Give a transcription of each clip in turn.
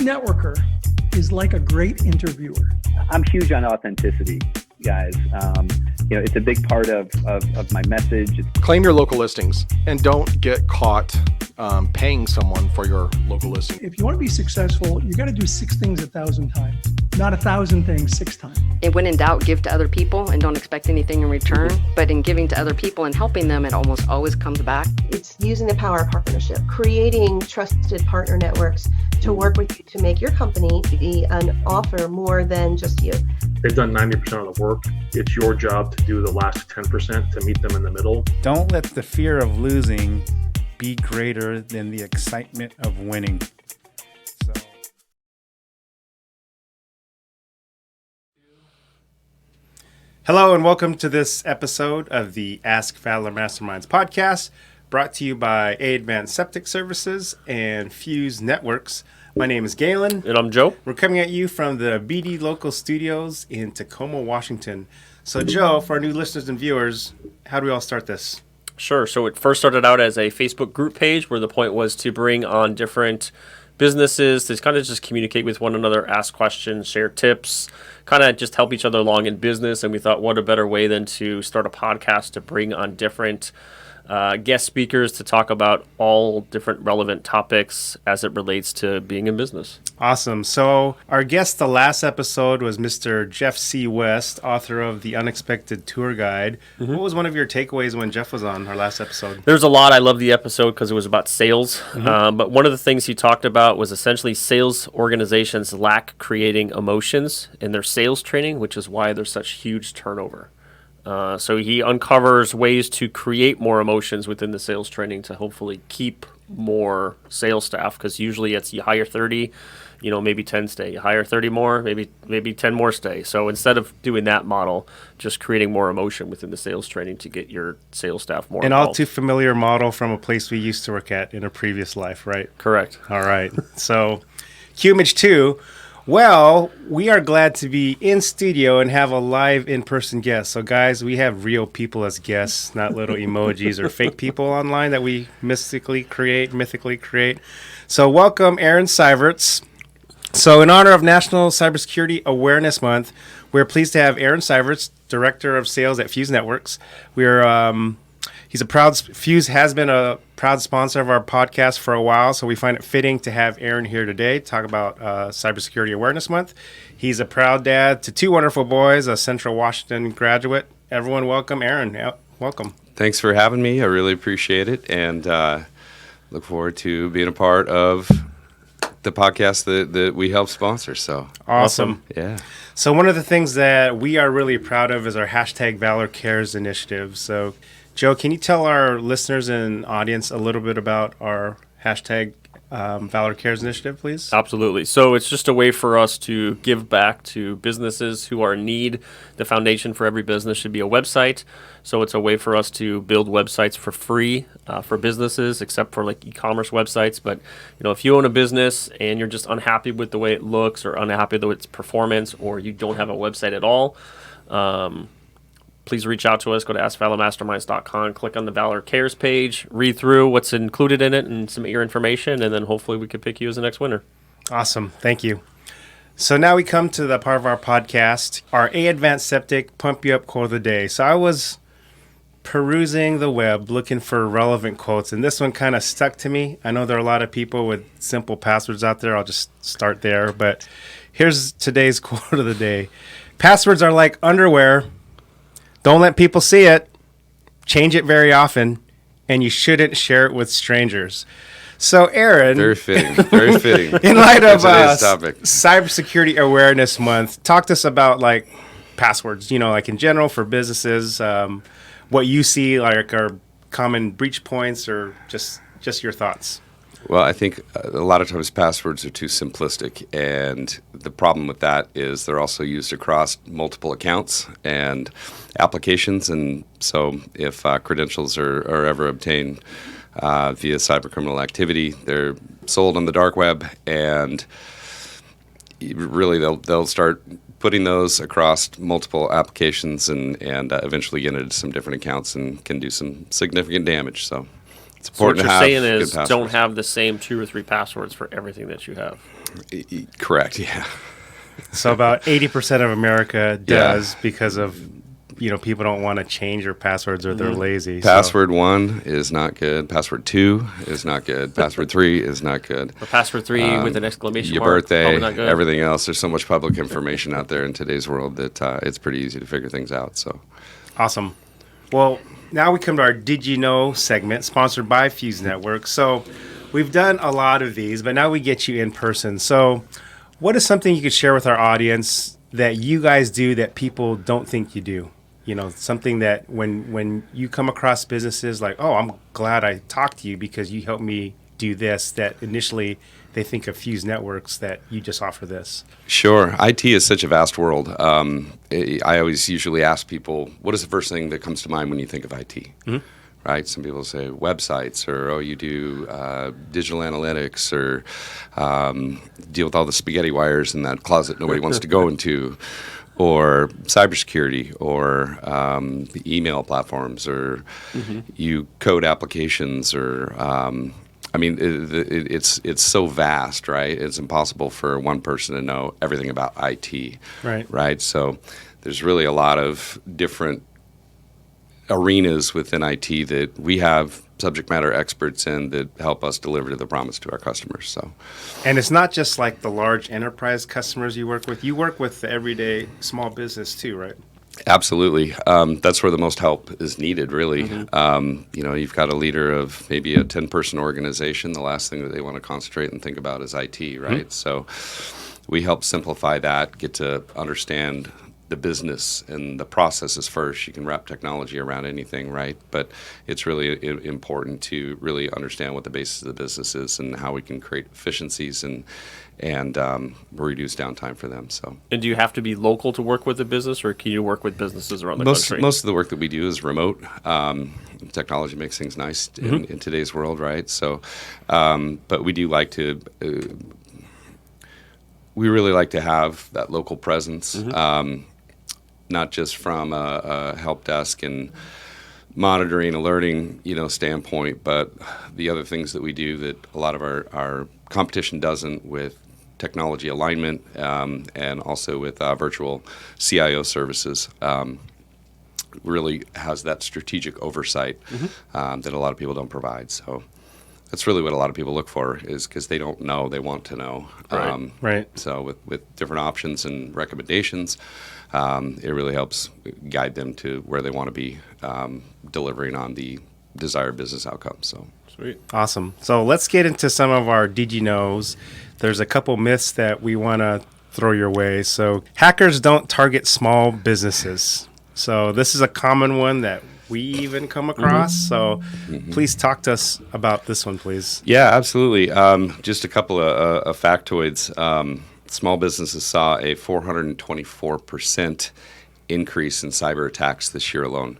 networker is like a great interviewer. I'm huge on authenticity, guys. It's a big part of my message. Claim your local listings and don't get caught paying someone for your local listing. If you want to be successful, you got to do 6 things 1,000 times, not 1,000 things 6 times. And when in doubt, give to other people and don't expect anything in return. But in giving to other people and helping them, it almost always comes back. It's using the power of partnership, creating trusted partner networks to work with you to make your company be an offer more than just you. They've done 90% of the work. It's your job to do the last 10% to meet them in the middle. Don't let the fear of losing be greater than the excitement of winning. Hello and welcome to this episode of the Ask Valor Masterminds podcast, brought to you by Advanced Septic Services and Fuse Networks. My name is Galen. And I'm Joe. We're coming at you from the BD Local Studios in Tacoma, Washington. So Joe, for our new listeners and viewers, how do we all start this? Sure. So it first started out as a Facebook group page where the point was to bring on different businesses to kind of just communicate with one another, ask questions, share tips, kind of just help each other along in business. And we thought, what a better way than to start a podcast to bring on different guest speakers to talk about all different relevant topics as it relates to being in business. Awesome. So our guest the last episode was Mr. Jeff C. West, author of The Unexpected Tour Guide. Mm-hmm. What was one of your takeaways when Jeff was on our last episode? There's a lot. I love the episode because it was about sales. Mm-hmm. But one of the things he talked about was essentially sales organizations lack creating emotions in their sales training, which is why there's such huge turnover. So he uncovers ways to create more emotions within the sales training to hopefully keep more sales staff, because usually it's you hire 30, maybe 10 stay. You hire 30 more, maybe 10 more stay. So instead of doing that model, just creating more emotion within the sales training to get your sales staff more involved. All too familiar model from a place we used to work at in a previous life, right? Correct. All right. So Qimage 2. Well, we are glad to be in studio and have a live in-person guest. So, guys, we have real people as guests, not little emojis or fake people online that we mythically create. So, welcome, Aaron Seiverts. So, in honor of National Cybersecurity Awareness Month, we're pleased to have Aaron Seiverts, Director of Sales at Fuse Networks. Fuse has been a proud sponsor of our podcast for a while, so we find it fitting to have Aaron here today to talk about Cybersecurity Awareness Month. He's a proud dad to 2 wonderful boys, a Central Washington graduate. Everyone welcome Aaron. Welcome. Thanks for having me. I really appreciate it, and look forward to being a part of the podcast that we help sponsor. So awesome. Yeah. So one of the things that we are really proud of is our hashtag Valor Cares initiative. So Joe, can you tell our listeners and audience a little bit about our hashtag Valor Cares initiative, please? Absolutely. So it's just a way for us to give back to businesses who are in need. The foundation for every business should be a website. So it's a way for us to build websites for free for businesses, except for like e-commerce websites. But if you own a business and you're just unhappy with the way it looks or unhappy with its performance, or you don't have a website at all, please reach out to us. Go to AskValorMasterminds.com, click on the Valor Cares page, read through what's included in it and submit your information, and then hopefully we could pick you as the next winner. Awesome. Thank you. So now we come to the part of our podcast, our Advanced Septic Pump You Up quote of the day. So I was perusing the web looking for relevant quotes, and this one kind of stuck to me. I know there are a lot of people with simple passwords out there. I'll just start there. But here's today's quote of the day. Passwords are like underwear. Don't let people see it, change it very often, and you shouldn't share it with strangers. So, Aaron. Very fitting. In light of Cybersecurity Awareness Month, talk to us about passwords, like in general for businesses, what you see are common breach points or just your thoughts. Well, I think a lot of times passwords are too simplistic, and the problem with that is they're also used across multiple accounts and applications, and so if credentials are ever obtained via cybercriminal activity, they're sold on the dark web, and really they'll start putting those across multiple applications and eventually get into some different accounts and can do some significant damage. So it's important so what you're saying to have is don't have the same 2 or 3 passwords for everything that you have. Correct. Yeah. So about 80% of America does because of, people don't want to change their passwords or they're lazy. Password 1 is not good. Password 2 is not good. Password 3 is not good. Or password 3 with an exclamation Your mark. birthday, probably not good. everything else. There's so much public information out there in today's world that it's pretty easy to figure things out. So Awesome. Well, now we come to our Did You Know segment, sponsored by Fuse Network. So we've done a lot of these, but now we get you in person. So what is something you could share with our audience that you guys do that people don't think you do? Something that when you come across businesses like, oh, I'm glad I talked to you because you helped me do this, that initially they think of Fuse Networks that you just offer this. Sure. IT is such a vast world. I always usually ask people, what is the first thing that comes to mind when you think of IT? Right? Some people say websites, or, oh, you do digital analytics, or deal with all the spaghetti wires in that closet nobody wants to go into, or cybersecurity, or the email platforms, or you code applications, or it's so vast, right? It's impossible for one person to know everything about IT, right? So there's really a lot of different arenas within IT that we have subject matter experts in that help us deliver to the promise to our customers. So, and it's not just like the large enterprise customers you work with. You work with the everyday small business too, right? Absolutely. That's where the most help is needed, really. You've got a leader of maybe a 10-person organization. The last thing that they want to concentrate and think about is IT, right? So we help simplify that, get to understand the business and the processes first. You can wrap technology around anything, right? But it's really important to really understand what the basis of the business is and how we can create efficiencies and reduce downtime for them. So, and do you have to be local to work with a business, or can you work with businesses around the country? Most of the work that we do is remote. Technology makes things nice in today's world, right? So, but we do like to. We really like to have that local presence, not just from a help desk and monitoring, alerting, standpoint, but the other things that we do that a lot of our competition doesn't, with technology alignment and also with virtual CIO services. Really has that strategic oversight that a lot of people don't provide. So that's really what a lot of people look for, is because they don't know, they want to know. Right. So with different options and recommendations, it really helps guide them to where they want to be, delivering on the desired business outcome. So sweet. Awesome. So let's get into some of our Did You Knows. There's a couple myths that we want to throw your way. So hackers don't target small businesses. So this is a common one that we even come across. So please talk to us about this one, please. Yeah, absolutely. Just a couple of factoids. Small businesses saw a 424% increase in cyber attacks this year alone.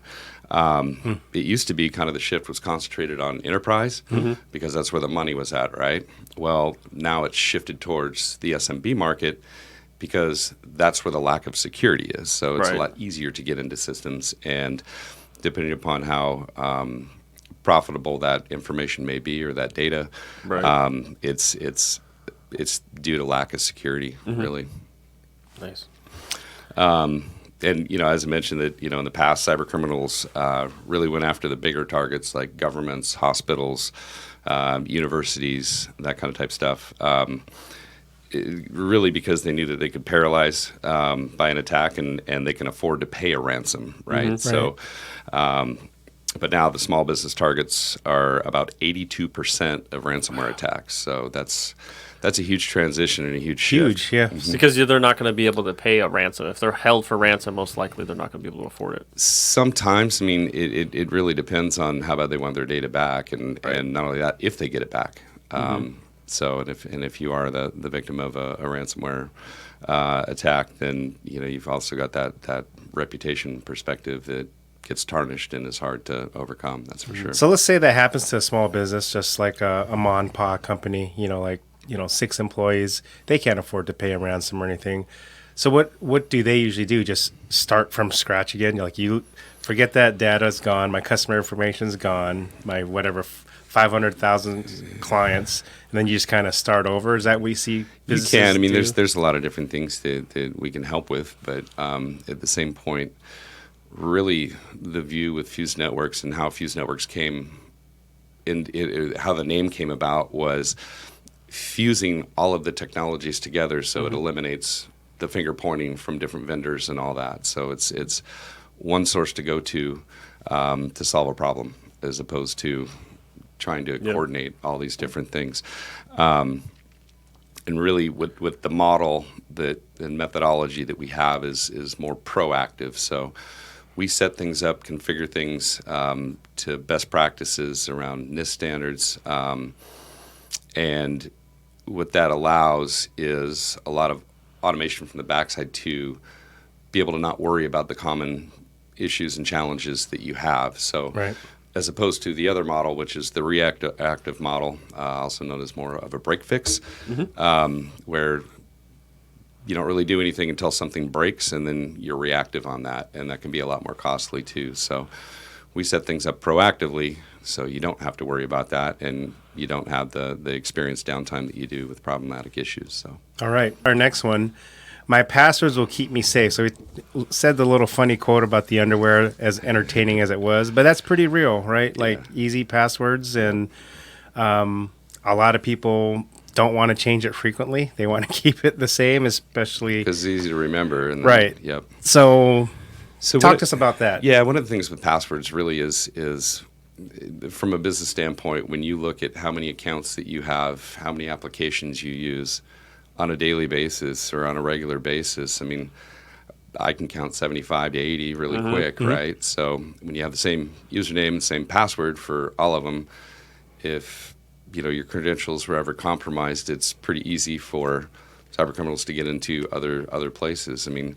It used to be kind of the shift was concentrated on enterprise because that's where the money was at, right? Well, now it's shifted towards the SMB market because that's where the lack of security is. So it's a lot easier to get into systems, and depending upon how profitable that information may be or that data, it's due to lack of security, really. Nice. And, as I mentioned, that, in the past, cyber criminals really went after the bigger targets like governments, hospitals, universities, that kind of type stuff. Really because they knew that they could paralyze by an attack and they can afford to pay a ransom, right? So, but now the small business targets are about 82% of ransomware attacks. So that's a huge transition and a huge shift. Huge, yeah. It's because they're not going to be able to pay a ransom. If they're held for ransom, most likely they're not going to be able to afford it. Sometimes, it really depends on how bad they want their data back, and not only that, if they get it back. So, if you are the victim of a ransomware attack, then you've also got that reputation perspective that gets tarnished and is hard to overcome. That's for sure. So let's say that happens to a small business, just like a mom and pop company. 6 employees. They can't afford to pay a ransom or anything. So what do they usually do? Just start from scratch again? You forget that data's gone. My customer information's gone. My whatever 500,000 clients, and then you just kind of start over? Is that what we see You businesses can. I mean, do? there's a lot of different things that we can help with, but at the same point, really the view with Fuse Networks and how Fuse Networks came in, how the name came about was fusing all of the technologies together, so it eliminates the finger pointing from different vendors and all that. So it's one source to go to solve a problem, as opposed to trying to coordinate all these different things. And really, with the model and methodology that we have is more proactive. So we set things up, configure things to best practices around NIST standards, and what that allows is a lot of automation from the backside to be able to not worry about the common issues and challenges that you have. So as opposed to the other model, which is the reactive model, also known as more of a break fix, where you don't really do anything until something breaks, and then you're reactive on that, and that can be a lot more costly too. So we set things up proactively, so you don't have to worry about that, and you don't have the experience downtime that you do with problematic issues. So, all right, our next one. My passwords will keep me safe. So we said the little funny quote about the underwear, as entertaining as it was, but that's pretty real, right? Like easy passwords, and a lot of people don't want to change it frequently. They want to keep it the same, especially because it's easy to remember. And right. Yep. So talk to us what, about that. Yeah, one of the things with passwords really is from a business standpoint, when you look at how many accounts that you have, how many applications you use on a daily basis or on a regular basis, I mean, I can count 75 to 80 really quick, right? So when you have the same username and same password for all of them, if your credentials were ever compromised, it's pretty easy for cyber criminals to get into other places. I mean,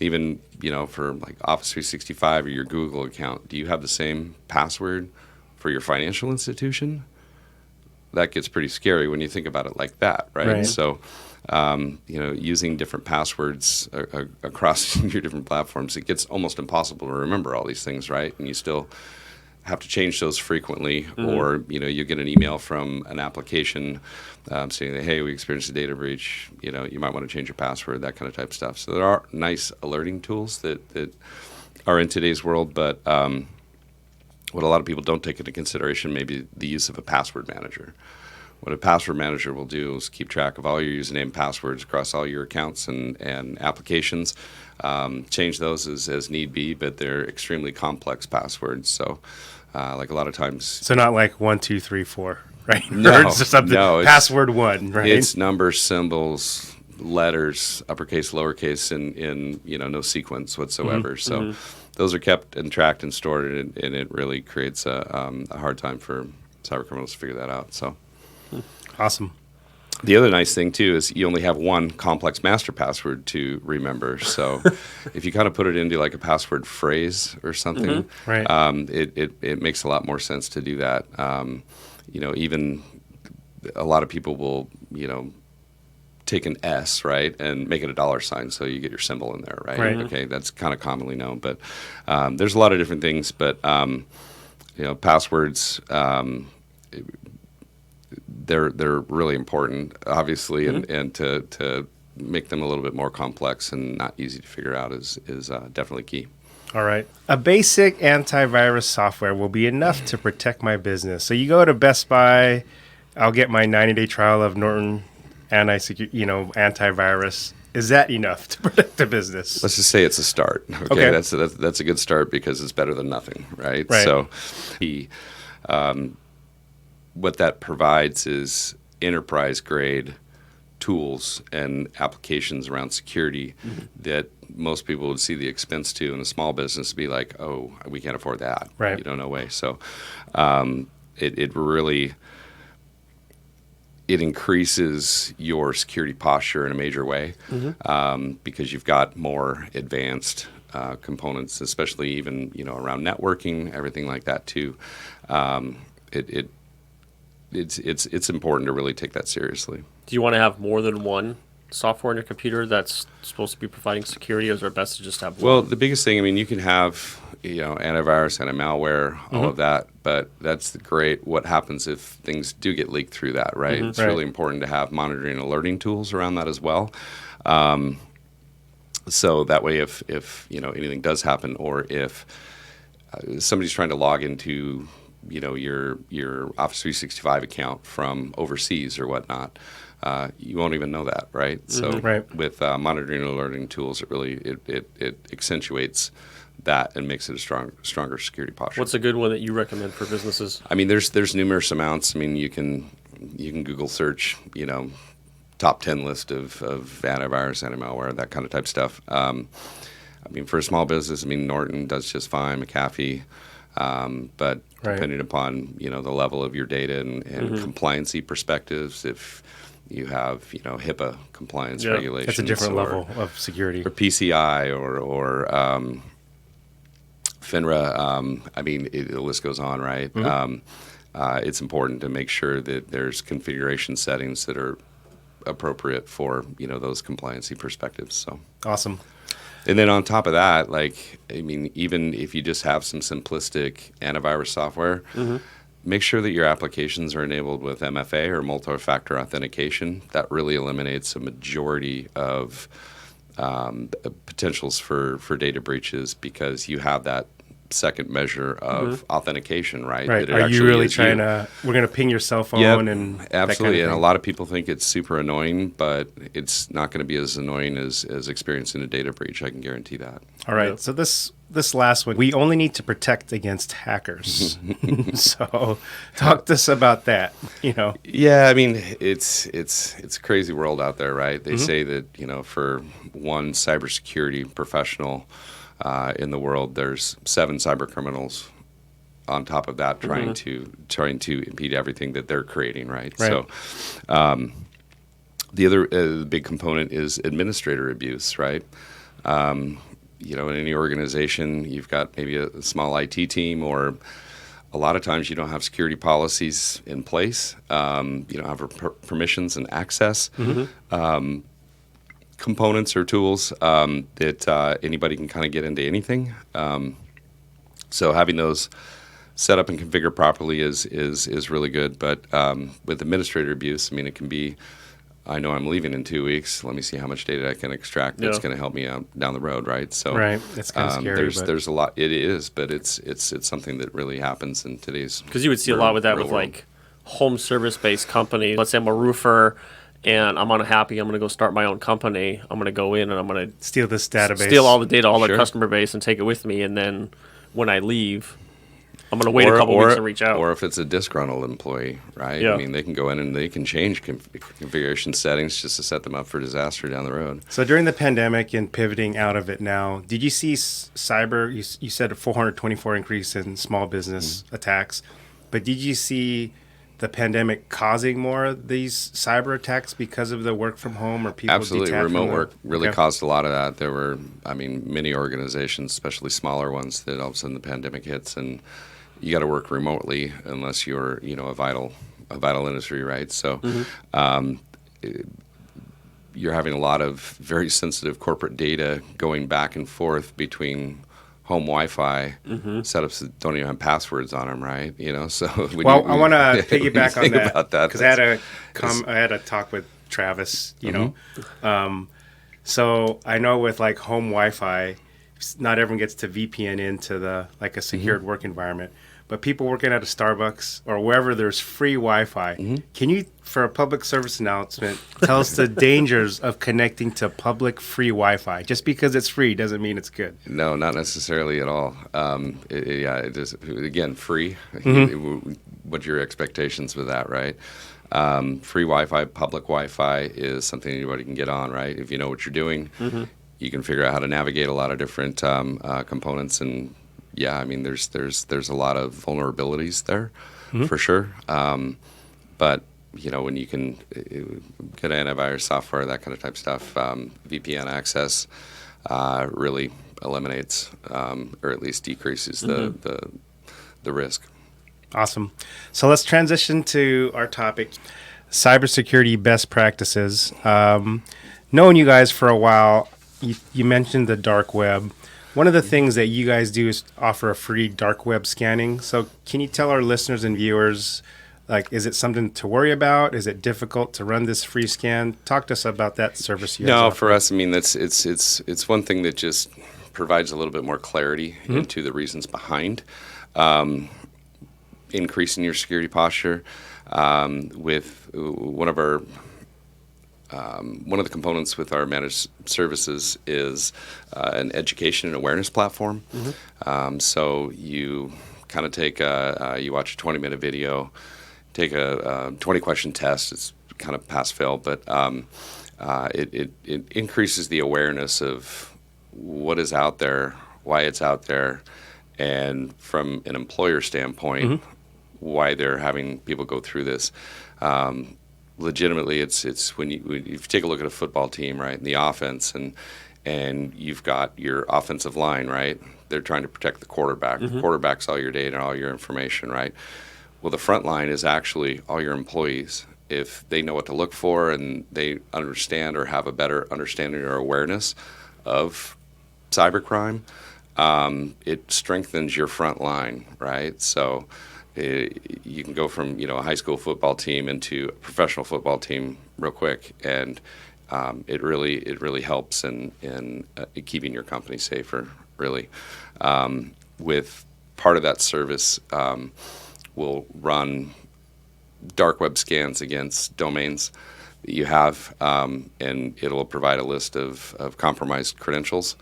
even for like Office 365 or your Google account, do you have the same password for your financial institution? That gets pretty scary when you think about it like that, right? So using different passwords across your different platforms, it gets almost impossible to remember all these things, right? And you still have to change those frequently, or you get an email from an application saying that, hey, we experienced a data breach. You might want to change your password, that kind of type stuff. So there are nice alerting tools that are in today's world, but what a lot of people don't take into consideration maybe the use of a password manager. What a password manager will do is keep track of all your username and passwords across all your accounts and applications. Change those as need be, but they're extremely complex passwords. So, like a lot of times, So not like 1, 2, 3, 4, right? No, Or just something. no, Password 1, right? it's numbers, symbols, letters, uppercase, lowercase, in no sequence whatsoever. So those are kept and tracked and stored, and it really creates a hard time for cyber criminals to figure that out. So. Awesome. The other nice thing, too, is you only have one complex master password to remember. So if you kind of put it into like a password phrase or something, Right. It makes a lot more sense to do that. Even a lot of people will, take an S, right, and make it a $sign, so you get your symbol in there, right? Right. Okay, that's kind of commonly known. But there's a lot of different things. But, passwords... They're really important, obviously, and to make them a little bit more complex and not easy to figure out is definitely key. All right. A basic antivirus software will be enough to protect my business. So you go to Best Buy, I'll get my 90-day trial of Norton antivirus. Is that enough to protect the business? Let's just say it's a start. Okay. That's a good start because it's better than nothing, right? Right. So what that provides is enterprise-grade tools and applications around security that most people would see the expense to in a small business be like, oh, we can't afford that. Right. No way. So it really increases your security posture in a major way because you've got more advanced components, especially even around networking, everything like that too. It's important to really take that seriously. Do you want to have more than one software in your computer that's supposed to be providing security, or is it best to just have one? Well, the biggest thing, you can have antivirus, anti-malware, all of that. But that's great. What happens if things do get leaked through that, right? It's Right. really important to have monitoring and alerting tools around that as well. So that way, if anything does happen, or if somebody's trying to log into your Office 365 account from overseas or whatnot, you won't even know that, right? So Right. with monitoring and alerting tools, it really it accentuates that and makes it a stronger security posture. What's a good one that you recommend for businesses? I mean, there's numerous amounts. I mean, you can Google search, top 10 list of antivirus, anti-malware, that kind of type stuff. I mean, for a small business, Norton does just fine, McAfee. But Right. depending upon the level of your data and compliancy perspectives, if you have HIPAA compliance regulations, That's a different or, level of security. or PCI or FINRA. The list goes on, right? It's important to make sure that there's configuration settings that are appropriate for those compliancy perspectives. So Awesome. and then on top of that, even if you just have some simplistic antivirus software, make sure that your applications are enabled with MFA or Multi-Factor Authentication. That really eliminates a majority of potentials for data breaches, because you have that second measure of authentication, right? Right. That it Are you actually really is trying to? We're going to ping your cell phone Yep, and that absolutely. kind of And a thing? lot of people think it's super annoying, but it's not going to be as annoying as experiencing a data breach. I can guarantee that. All right. So this last one, we only need to protect against hackers. So talk to us about that. Yeah, it's a crazy world out there, right? They say that for one cybersecurity professional in the world, there's 7 cyber criminals on top of that trying to impede everything that they're creating, right? So the other big component is administrator abuse, right? In any organization, you've got maybe a small IT team, or a lot of times you don't have security policies in place. You don't have permissions and access components or tools that anybody can kind of get into anything. So having those set up and configured properly is really good. But with administrator abuse, it can be, I know I'm leaving in 2 weeks. Let me see how much data I can extract that's going to help me out down the road, right? So Right. It's kind of scary. There's a lot. It is, but it's something that really happens in today's. Because you would see a lot with that with world. like home service based companies. Let's say I'm a roofer and I'm unhappy. I'm going to go start my own company. I'm going to go in and I'm going to Steal this database. steal all the data, all Sure. the customer base, and take it with me. And then when I leave, I'm going to wait a couple weeks and reach out. Or if it's a disgruntled employee, right? Yeah. They can go in and they can change configuration settings just to set them up for disaster down the road. So during the pandemic and pivoting out of it now, did you see cyber? You said a 424 increase in small business attacks, but did you see the pandemic causing more of these cyber attacks because of the work from home or people Absolutely. detached from Remote the- work really Okay. caused a lot of that. There were, many organizations, especially smaller ones, that all of a sudden the pandemic hits and you got to work remotely unless you're, a vital industry, right? So you're having a lot of very sensitive corporate data going back and forth between home Wi-Fi setups that don't even have passwords on them, right? So Well, I want to piggyback on that that because I had a talk with Travis. So I know with like home Wi-Fi, not everyone gets to VPN into the a secured work environment. But people working at a Starbucks or wherever there's free Wi-Fi, can you, for a public service announcement, tell us the dangers of connecting to public free Wi-Fi? Just because it's free doesn't mean it's good. No, not necessarily at all. It is, again, free. What's your expectations with that, right? Free Wi-Fi, public Wi-Fi is something anybody can get on, right? If you know what you're doing, you can figure out how to navigate a lot of different components. And yeah, there's a lot of vulnerabilities there for sure. But when you can get antivirus software, that kind of type stuff, VPN access really eliminates or at least decreases the risk. Awesome. So let's transition to our topic, cybersecurity best practices. Knowing you guys for a while, you mentioned the dark web. One of the things that you guys do is offer a free dark web scanning. So can you tell our listeners and viewers, like, is it something to worry about? Is it difficult to run this free scan? Talk to us about that service you guys No, offer. for us, I mean, it's one thing that just provides a little bit more clarity into the reasons behind increasing your security posture. With one of the components with our managed services is an education and awareness platform. So you kind of take you watch a 20-minute video, take a 20-question test. It's kind of pass-fail, but it increases the awareness of what is out there, why it's out there, and from an employer standpoint, why they're having people go through this. Legitimately, it's when you take a look at a football team, right, and the offense, and you've got your offensive line, right? They're trying to protect the quarterback. The quarterback's all your data and all your information, right? Well, the front line is actually all your employees. If they know what to look for and they understand or have a better understanding or awareness of cybercrime, it strengthens your front line, right? So you can go from a high school football team into a professional football team real quick, and it really helps in keeping your company safer. Really, with part of that service, we'll run dark web scans against domains that you have, and it'll provide a list of compromised credentials.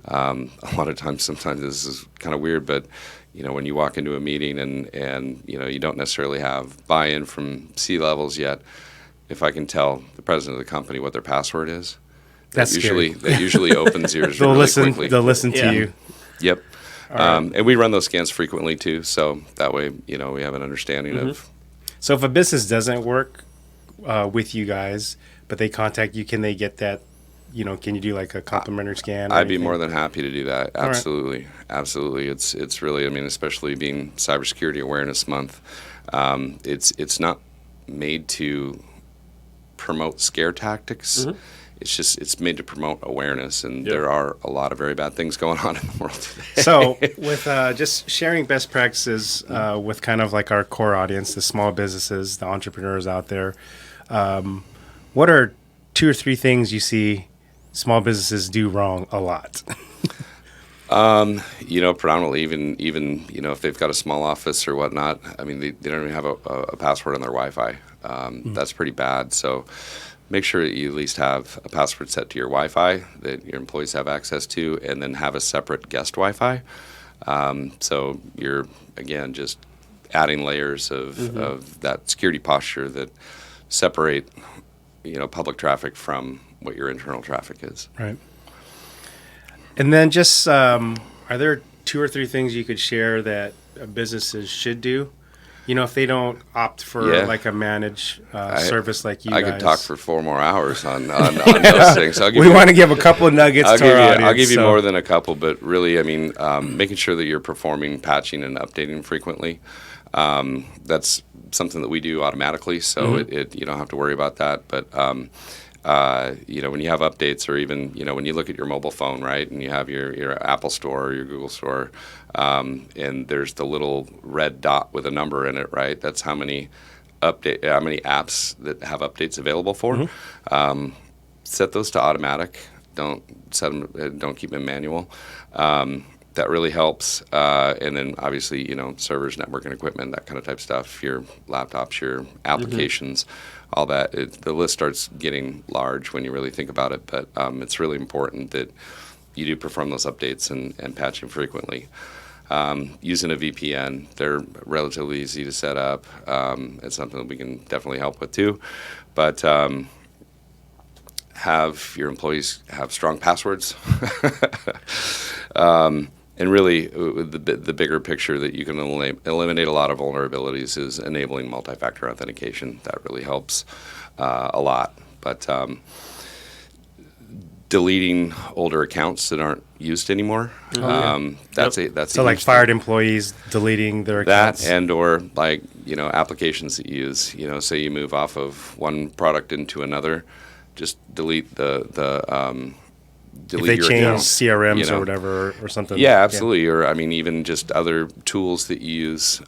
A lot of times, sometimes this is kind of weird, but when you walk into a meeting and you don't necessarily have buy-in from C-levels yet, if I can tell the president of the company what their password is, That's that usually opens yours they'll really listen. quickly. They'll listen to you. Yep. And we run those scans frequently too, so that way we have an understanding of. So if a business doesn't work with you guys, but they contact you, can they get that? Can you do like a complimentary scan? I'd be more than happy to do that. Absolutely, absolutely. It's really, especially being Cybersecurity Awareness Month, it's not made to promote scare tactics. It's made to promote awareness, and there are a lot of very bad things going on in the world today. So with just sharing best practices with kind of like our core audience, the small businesses, the entrepreneurs out there, what are 2 or 3 things you see small businesses do wrong a lot? Predominantly even if they've got a small office or whatnot, they don't even have a password on their Wi-Fi. That's pretty bad. So make sure that you at least have a password set to your Wi-Fi that your employees have access to, and then have a separate guest Wi-Fi. So you're, again, just adding layers of that security posture that separate, public traffic from what your internal traffic is. Right. And then just, are there 2 or 3 things you could share that businesses should do? If they don't opt for like a managed service like you guys. I could talk for 4 more hours on those things. We want to give a couple of nuggets to our audience. I'll give you more than a couple, but really, making sure that you're performing patching and updating frequently. That's something that we do automatically, so you don't have to worry about that. But when you have updates, or even when you look at your mobile phone, right, and you have your Apple Store or your Google Store, and there's the little red dot with a number in it, right? That's how many apps that have updates available for. Set those to automatic. Don't set them. Don't keep them manual. That really helps. And then obviously, servers, networking equipment, that kind of type stuff, your laptops, your applications, all that. The list starts getting large when you really think about it. But it's really important that you do perform those updates and patching frequently. Using a VPN, they're relatively easy to set up. It's something that we can definitely help with too. But have your employees have strong passwords. And really, the bigger picture that you can eliminate a lot of vulnerabilities is enabling multi-factor authentication. That really helps a lot. But deleting older accounts that aren't used anymore, that's so like fired employees deleting their accounts. That and/or like applications that you use. Say you move off of one product into another, just delete the If delete they your change account, CRMs you know. or whatever or something. Yeah, absolutely. Or I mean, even just other tools that you use.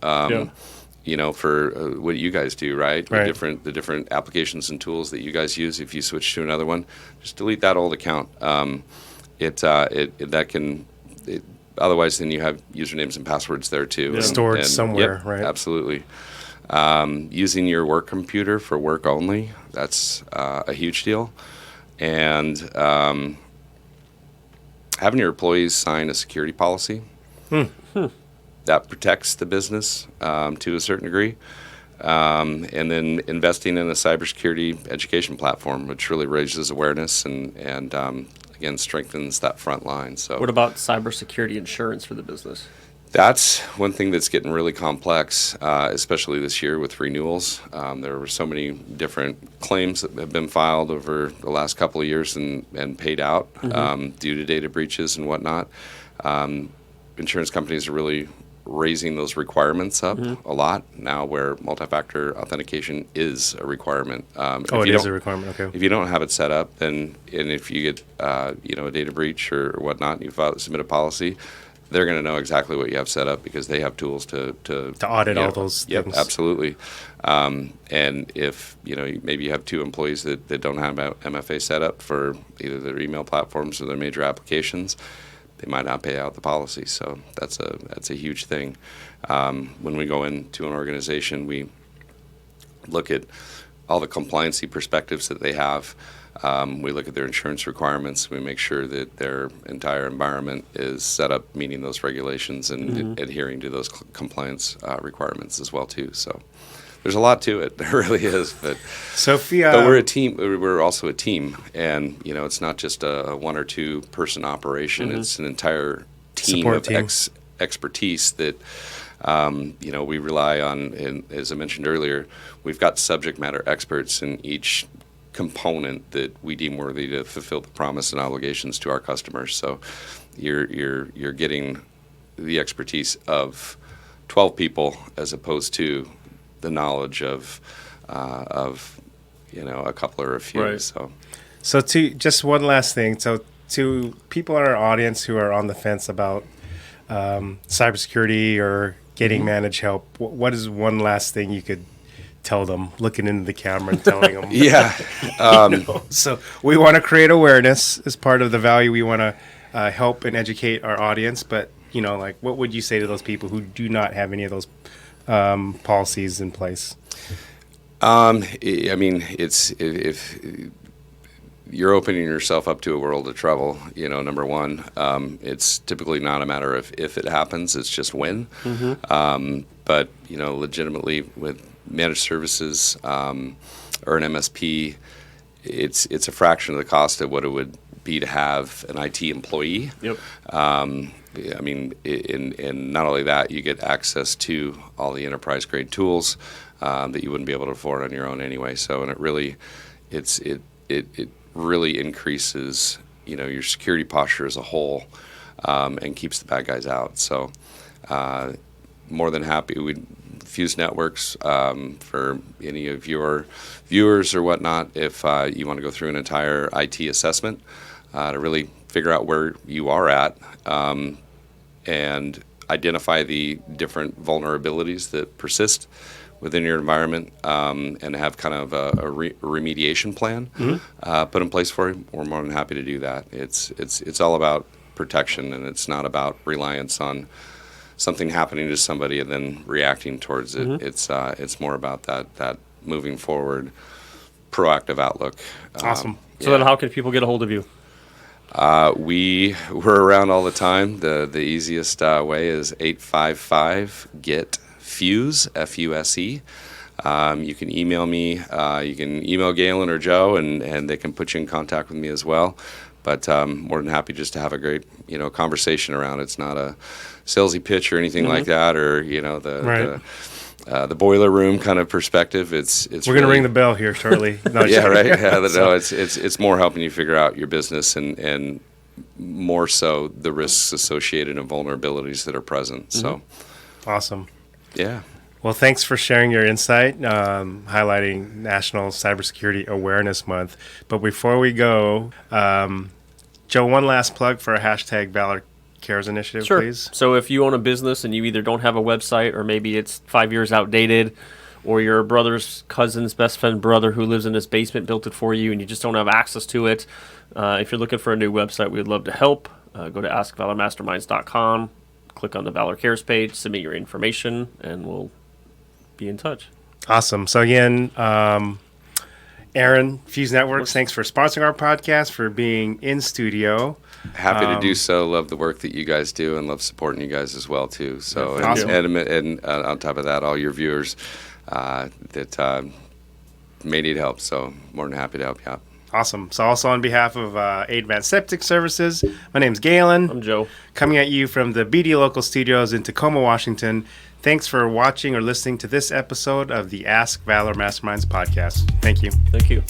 You know, for what you guys do, right? Right. The different applications and tools that you guys use. If you switch to another one, just delete that old account. Otherwise, then you have usernames and passwords there too. Stored somewhere, yep, right? Absolutely. Using your work computer for work only, that's a huge deal. And having your employees sign a security policy. That protects the business to a certain degree. And then investing in a cybersecurity education platform, which really raises awareness and again, strengthens that front line. So, What about cybersecurity insurance for the business? that's one thing that's getting really complex, especially this year with renewals. There were so many different claims that have been filed over the last couple of years and paid out due to data breaches and whatnot. Insurance companies are really raising those requirements up a lot now, where multi-factor authentication is a requirement. Oh, it is a requirement. Okay. If you don't have it set up, then and if you get a data breach or whatnot, and you submit a policy, they're going to know exactly what you have set up because they have tools to audit all those Yep, things. absolutely. And if maybe you have two employees that don't have MFA set up for either their email platforms or their major applications, they might not pay out the policy. So that's a huge thing. When we go into an organization, we look at all the compliancy perspectives that they have. We look at their insurance requirements. We make sure that their entire environment is set up meeting those regulations and adhering to those compliance requirements as well too. So there's a lot to it. There really is. But Sophia, but we're a team. We're also a team, and it's not just a one or two person operation. It's an entire team Support of team. expertise that we rely on. And as I mentioned earlier, we've got subject matter experts in each component that we deem worthy to fulfill the promise and obligations to our customers. So you're getting the expertise of 12 people as opposed to the knowledge of a couple or a few. Right. So to just one last thing. So to people in our audience who are on the fence about cybersecurity or getting managed help, what is one last thing you could tell them, looking into the camera and telling them? Yeah. So we want to create awareness as part of the value. We want to help and educate our audience. But, what would you say to those people who do not have any of those policies in place? I mean, if you're opening yourself up to a world of trouble, number one, it's typically not a matter of if it happens, it's just when. But, legitimately with managed services or an MSP, it's a fraction of the cost of what it would be to have an IT employee. Yep. I mean, and not only that, you get access to all the enterprise grade tools that you wouldn't be able to afford on your own anyway. So, and it really increases, your security posture as a whole, and keeps the bad guys out. So, more than happy. We'd Fuse Networks for any of your viewers or whatnot. If you want to go through an entire IT assessment to really figure out where you are at and identify the different vulnerabilities that persist within your environment and have kind of a remediation plan put in place for you, we're more than happy to do that. It's all about protection, and it's not about reliance on something happening to somebody and then reacting towards it. It's more about that moving forward, proactive outlook. Awesome. So then how can people get a hold of you? We're around all the time. The easiest way is 855-GET-FUSE, F-U-S-E. You can email me. You can email Galen or Joe, and they can put you in contact with me as well. But more than happy just to have a great conversation around it. It's not a salesy pitch or anything like that, or the boiler room kind of perspective. It's We're going to ring the bell here shortly. No, yeah, right. Yeah, no, it's more helping you figure out your business and more so the risks associated and vulnerabilities that are present. So awesome. Yeah. Well, thanks for sharing your insight, highlighting National Cybersecurity Awareness Month. But before we go, Joe, one last plug for a hashtag Valor Cares initiative, Sure. please. So if you own a business and you either don't have a website or maybe it's 5 years outdated, or your brother's cousin's best friend brother who lives in his basement built it for you and you just don't have access to it, if you're looking for a new website, we'd love to help. Go to askvalormasterminds.com, click on the Valor Cares page, submit your information, and we'll be in touch. Awesome. So again, Aaron, Fuse Networks, thanks for sponsoring our podcast, for being in studio. Happy to do so. Love the work that you guys do and love supporting you guys as well, too. So, Yeah, thank and on top of that, all your viewers that may need help. So, more than happy to help you out. Awesome. So also on behalf of Advanced Septic Services, my name's Galen. I'm Joe. Coming at you from the BD Local Studios in Tacoma, Washington. Thanks for watching or listening to this episode of the Ask Valor Masterminds podcast. Thank you. Thank you.